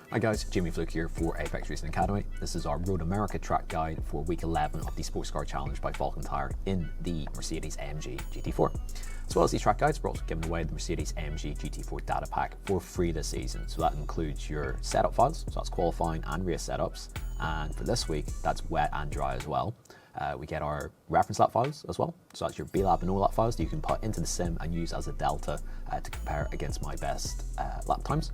Hi guys, Jamie Fluke here for Apex Racing Academy. This is our Road America track guide for week 11 of the Sports Car Challenge by Falcon Tire in the Mercedes-AMG GT4. As well as these track guides, we're also giving away the Mercedes-AMG GT4 data pack for free this season. So that includes your setup files, so that's qualifying and race setups. And for this week, that's wet and dry as well. We get our reference lap files as well. So that's your B-lap and O-lap files that you can put into the sim and use as a delta to compare against my best lap times.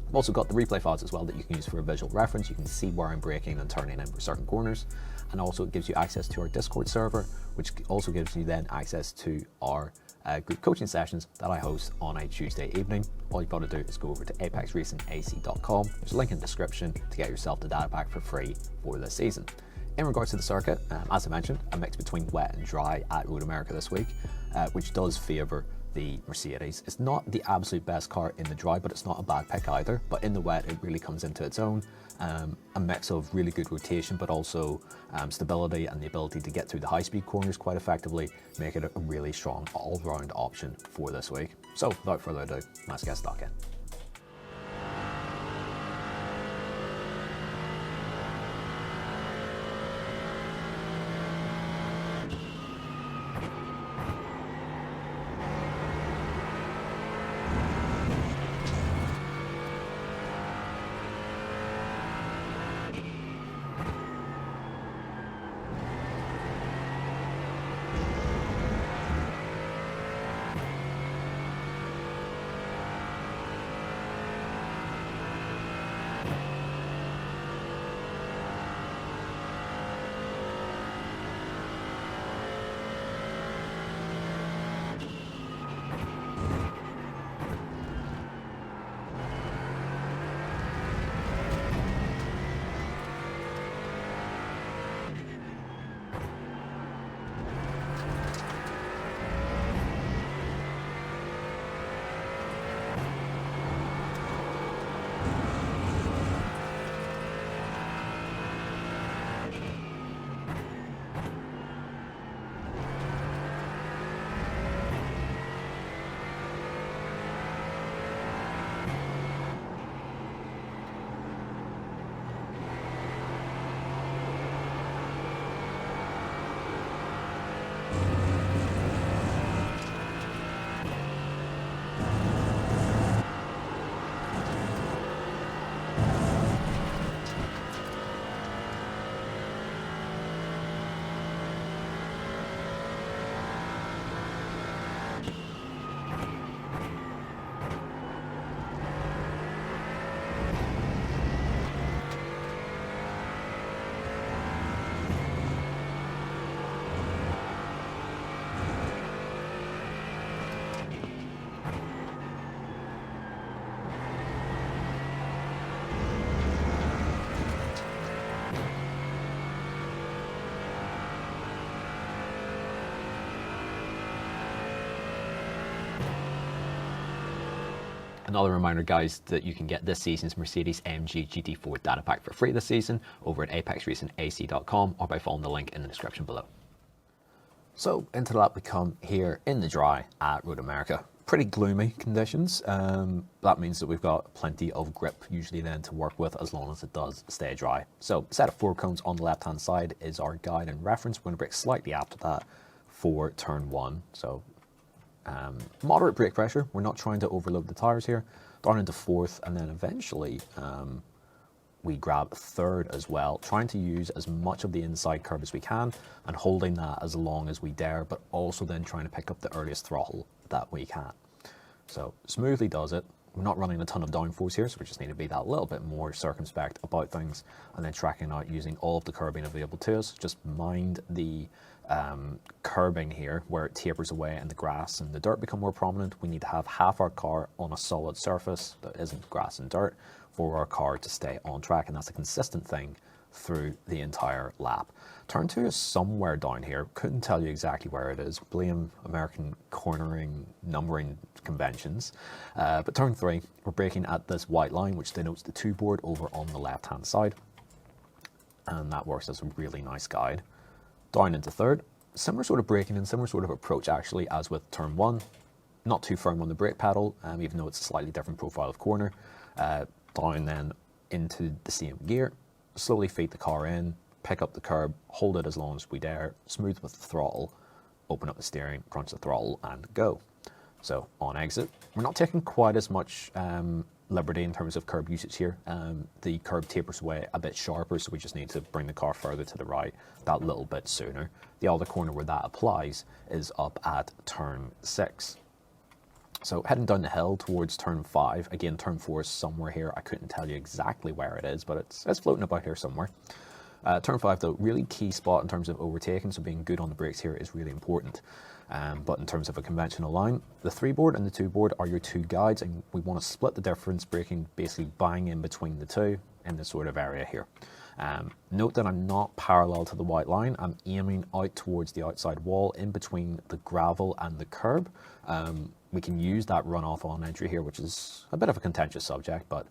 I've also got the replay files as well that you can use for a visual reference. You can see where I'm braking and turning in for certain corners. And also it gives you access to our Discord server, which also gives you then access to our group coaching sessions that I host on a Tuesday evening. All you've got to do is go over to apexracingac.com. There's a link in the description to get yourself the data pack for free for this season. In regards to the circuit, as I mentioned, a mix between wet and dry at Road America this week, which does favour the Mercedes. It's not the absolute best car in the dry, but it's not a bad pick either. But in the wet, it really comes into its own. A mix of really good rotation, but also stability and the ability to get through the high-speed corners quite effectively, make it a really strong all-round option for this week. So without further ado, let's get stuck in. Another reminder, guys, that you can get this season's Mercedes-AMG GT4 data pack for free this season over at apexracingac.com or by following the link in the description below. So into the lap we come here in the dry at Road America. Pretty gloomy conditions. That means that we've got plenty of grip usually then to work with as long as it does stay dry. So a set of 4 cones on the left hand side is our guide and reference. We're going to brake slightly after that for turn 1. So moderate brake pressure. We're not trying to overload the tires here. Down into 4th, and then eventually we grab 3rd as well, trying to use as much of the inside curve as we can and holding that as long as we dare, but also then trying to pick up the earliest throttle that we can. So smoothly does it. We're not running a ton of downforce here, so we just need to be that little bit more circumspect about things, and then tracking out using all of the curbing available to us. Just mind the curbing here where it tapers away and the grass and the dirt become more prominent. We need to have half our car on a solid surface that isn't grass and dirt for our car to stay on track, and that's a consistent thing through the entire lap. Turn 2 is somewhere down here. Couldn't tell you exactly where it is. Blame American cornering numbering conventions. But turn 3, we're braking at this white line, which denotes the 2 board over on the left-hand side. And that works as a really nice guide. Down into 3rd. Similar sort of braking and similar sort of approach actually as with turn 1. Not too firm on the brake pedal, even though it's a slightly different profile of corner. Down then into the same gear, slowly feed the car in, pick up the curb, hold it as long as we dare, smooth with the throttle, open up the steering, crunch the throttle, and go. So on exit, we're not taking quite as much liberty in terms of curb usage here. The curb tapers away a bit sharper, so we just need to bring the car further to the right that little bit sooner. The other corner where that applies is up at turn 6. So heading down the hill towards turn 5. Again, turn 4 is somewhere here. I couldn't tell you exactly where it is, but it's floating about here somewhere. Turn 5, though, really key spot in terms of overtaking, so being good on the brakes here is really important. But in terms of a conventional line, the 3-board and the 2-board are your two guides, and we want to split the difference, braking basically bang in between the two in this sort of area here. Note that I'm not parallel to the white line. I'm aiming out towards the outside wall in between the gravel and the curb. We can use that runoff on entry here, which is a bit of a contentious subject, but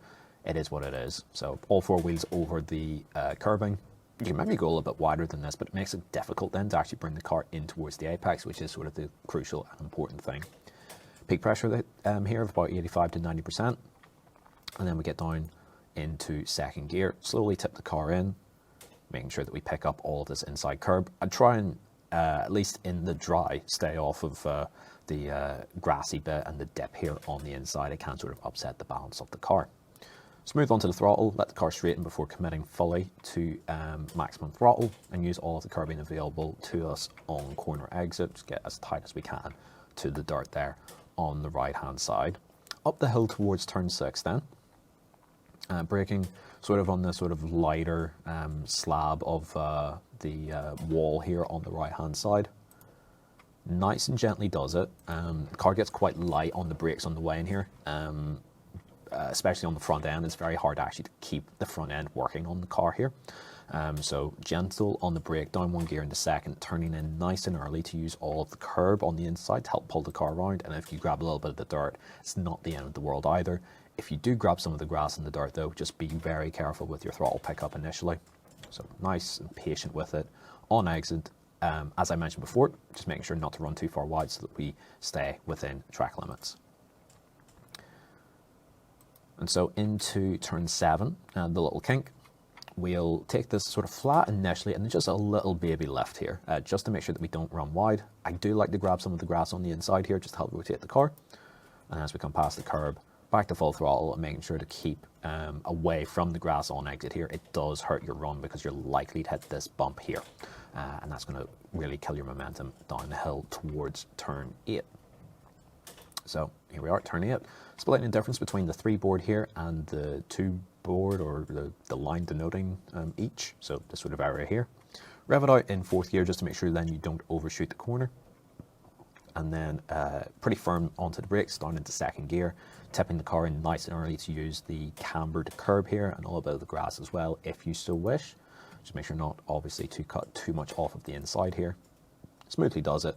it is what it is. So all 4 wheels over the curbing. You can maybe go a little bit wider than this, but it makes it difficult then to actually bring the car in towards the apex, which is sort of the crucial and important thing. Peak pressure here of about 85 to 90%. And then we get down into second gear, slowly tip the car in, making sure that we pick up all of this inside curb. I try and, at least in the dry, stay off of the grassy bit and the dip here on the inside. It can sort of upset the balance of the car. Smooth onto the throttle, let the car straighten before committing fully to maximum throttle, and use all of the curbing available to us on corner exit. Just get as tight as we can to the dirt there on the right hand side. Up the hill towards turn 6 then. Braking sort of on the sort of lighter slab of the wall here on the right hand side. Nice and gently does it. The car gets quite light on the brakes on the way in here. Especially on the front end, it's very hard actually to keep the front end working on the car here. So gentle on the brake, down 1 gear in the second, turning in nice and early to use all of the curb on the inside to help pull the car around. And if you grab a little bit of the dirt, it's not the end of the world either. If you do grab some of the grass and the dirt though, just be very careful with your throttle pickup initially. So nice and patient with it. On exit, as I mentioned before, just making sure not to run too far wide so that we stay within track limits. And so into turn 7, the little kink, we'll take this sort of flat initially and then just a little baby left here, just to make sure that we don't run wide. I do like to grab some of the grass on the inside here just to help rotate the car. And as we come past the curb, back to full throttle and making sure to keep away from the grass on exit here. It does hurt your run because you're likely to hit this bump here. And that's going to really kill your momentum down the hill towards turn 8. So here we are, turn 8. Splitting the difference between the 3-board here and the 2-board, or the line denoting each. So this sort of area here. Rev it out in 4th gear just to make sure then you don't overshoot the corner. And then pretty firm onto the brakes, down into 2nd gear. Tipping the car in nice and early to use the cambered curb here and a little bit of the grass as well if you so wish. Just make sure not obviously to cut too much off of the inside here. Smoothly does it.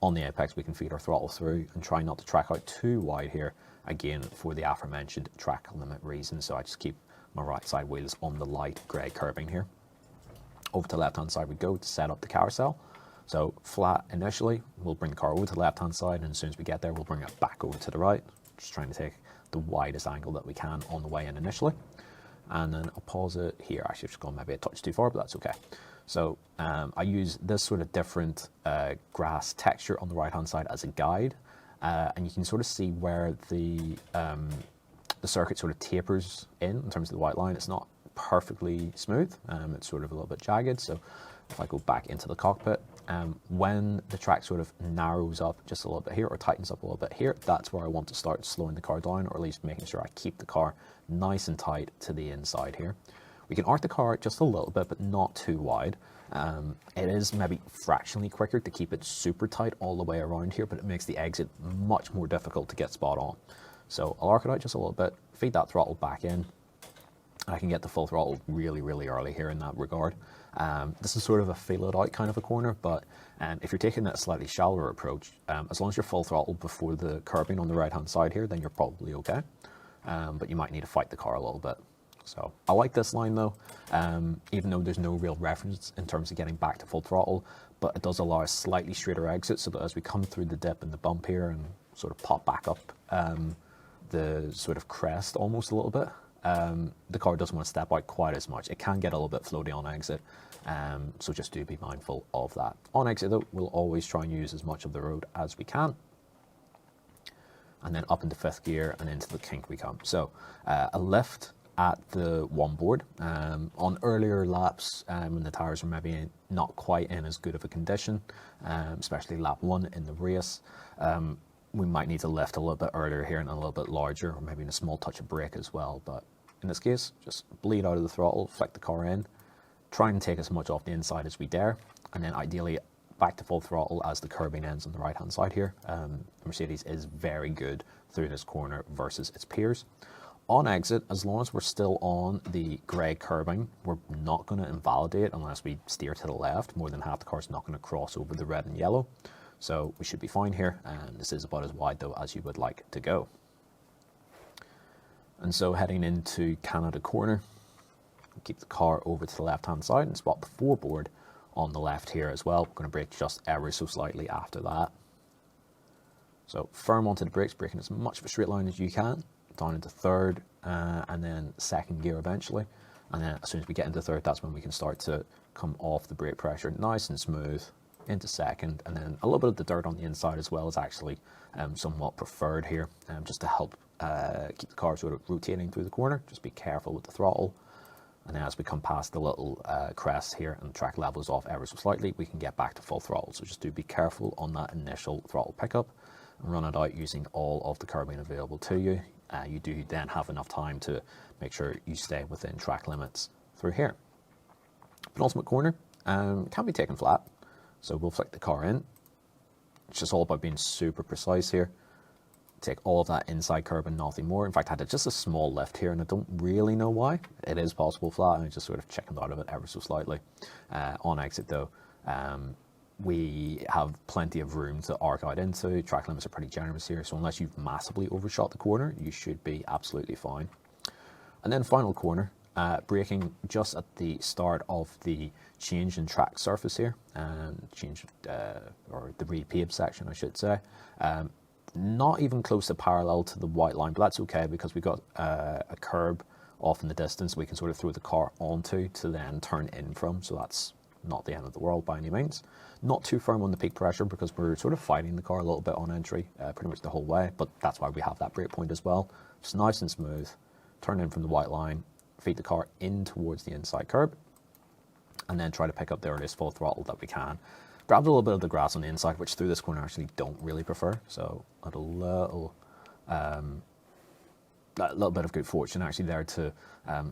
On the apex we can feed our throttle through and try not to track out too wide here, again for the aforementioned track limit reasons. So I just keep my right side wheels on the light grey curbing here. Over to the left hand side we go to set up the carousel. So flat initially, we'll bring the car over to the left hand side, and as soon as we get there we'll bring it back over to the right, just trying to take the widest angle that we can on the way in initially. And then I'll pause it here. Actually, I've just gone maybe a touch too far, but that's okay. So I use this sort of different grass texture on the right hand side as a guide, and you can sort of see where the circuit sort of tapers in terms of the white line. It's not perfectly smooth, it's sort of a little bit jagged. So if I go back into the cockpit, when the track sort of narrows up just a little bit here or tightens up a little bit here, that's where I want to start slowing the car down, or at least making sure I keep the car nice and tight to the inside here. We can arc the car just a little bit, but not too wide. It is maybe fractionally quicker to keep it super tight all the way around here, but it makes the exit much more difficult to get spot on. So I'll arc it out just a little bit, feed that throttle back in. I can get the full throttle really, really early here in that regard. This is sort of a feel it out kind of a corner, but if you're taking that slightly shallower approach, as long as you're full throttle before the curbing on the right hand side here, then you're probably okay. But you might need to fight the car a little bit. So I like this line though, even though there's no real reference in terms of getting back to full throttle, but it does allow a slightly straighter exit so that as we come through the dip and the bump here and sort of pop back up the sort of crest almost a little bit, the car doesn't want to step out quite as much. It can get a little bit floaty on exit, so just do be mindful of that. On exit though, we'll always try and use as much of the road as we can. And then up into 5th gear and into the kink we come. So a lift at the one board. On earlier laps, when the tyres were maybe not quite in as good of a condition, especially lap 1 in the race, we might need to lift a little bit earlier here and a little bit larger, or maybe in a small touch of brake as well. But in this case, just bleed out of the throttle, flick the car in, try and take as much off the inside as we dare, and then ideally back to full throttle as the curbing ends on the right hand side here. Mercedes is very good through this corner versus its peers. On exit, as long as we're still on the grey curbing, we're not going to invalidate unless we steer to the left. More than half the car's not going to cross over the red and yellow, so we should be fine here. And this is about as wide though as you would like to go. And so heading into Canada corner, keep the car over to the left hand side and spot the 4 board on the left here as well. We're going to brake just ever so slightly after that. So firm onto the brakes, braking as much of a straight line as you can, down into 3rd and then 2nd gear eventually. And then as soon as we get into 3rd, that's when we can start to come off the brake pressure nice and smooth into 2nd. And then a little bit of the dirt on the inside as well is actually somewhat preferred here, just to help keep the car sort of rotating through the corner. Just be careful with the throttle. And then as we come past the little crest here and the track levels off ever so slightly, we can get back to full throttle. So just do be careful on that initial throttle pickup and run it out using all of the curbing available to you. You do then have enough time to make sure you stay within track limits through here. Penultimate corner can be taken flat, so we'll flick the car in. It's just all about being super precise here. Take all of that inside curb and nothing more. In fact, I had just a small lift here and I don't really know why. It is possible flat and I just sort of chickened out of it ever so slightly. On exit though, we have plenty of room to arc out into. Track limits are pretty generous here, so unless you've massively overshot the corner, you should be absolutely fine. And then final corner, braking just at the start of the change in track surface here, or the repaved section I should say. Not even close to parallel to the white line, but that's okay because we've got a curb off in the distance we can sort of throw the car onto to then turn in from, so that's not the end of the world by any means. Not too firm on the peak pressure because we're sort of fighting the car a little bit on entry pretty much the whole way, but that's why we have that brake point as well. Just nice and smooth, turn in from the white line, feed the car in towards the inside curb, and then try to pick up the earliest full throttle that we can. Grabbed a little bit of the grass on the inside, which through this corner I actually don't really prefer, so I had a little bit of good fortune actually there to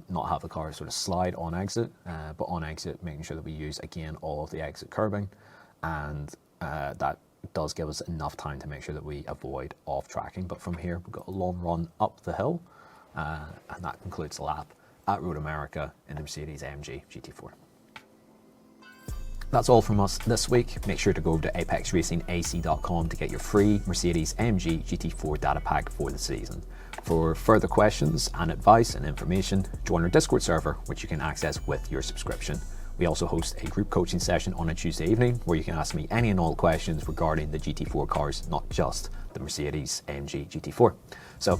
not have the car sort of slide on exit, but on exit making sure that we use again all of the exit curbing, and that does give us enough time to make sure that we avoid off tracking. But from here we've got a long run up the hill, and that concludes the lap at Road America in the Mercedes-AMG GT4. That's all from us this week. Make sure to go over to apexracingac.com to get your free Mercedes-AMG GT4 data pack for the season. For further questions and advice and information, join our Discord server, which you can access with your subscription. We also host a group coaching session on a Tuesday evening where you can ask me any and all questions regarding the GT4 cars, not just the Mercedes-AMG GT4. So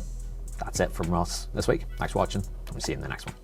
that's it from us this week. Thanks for watching. We'll see you in the next one.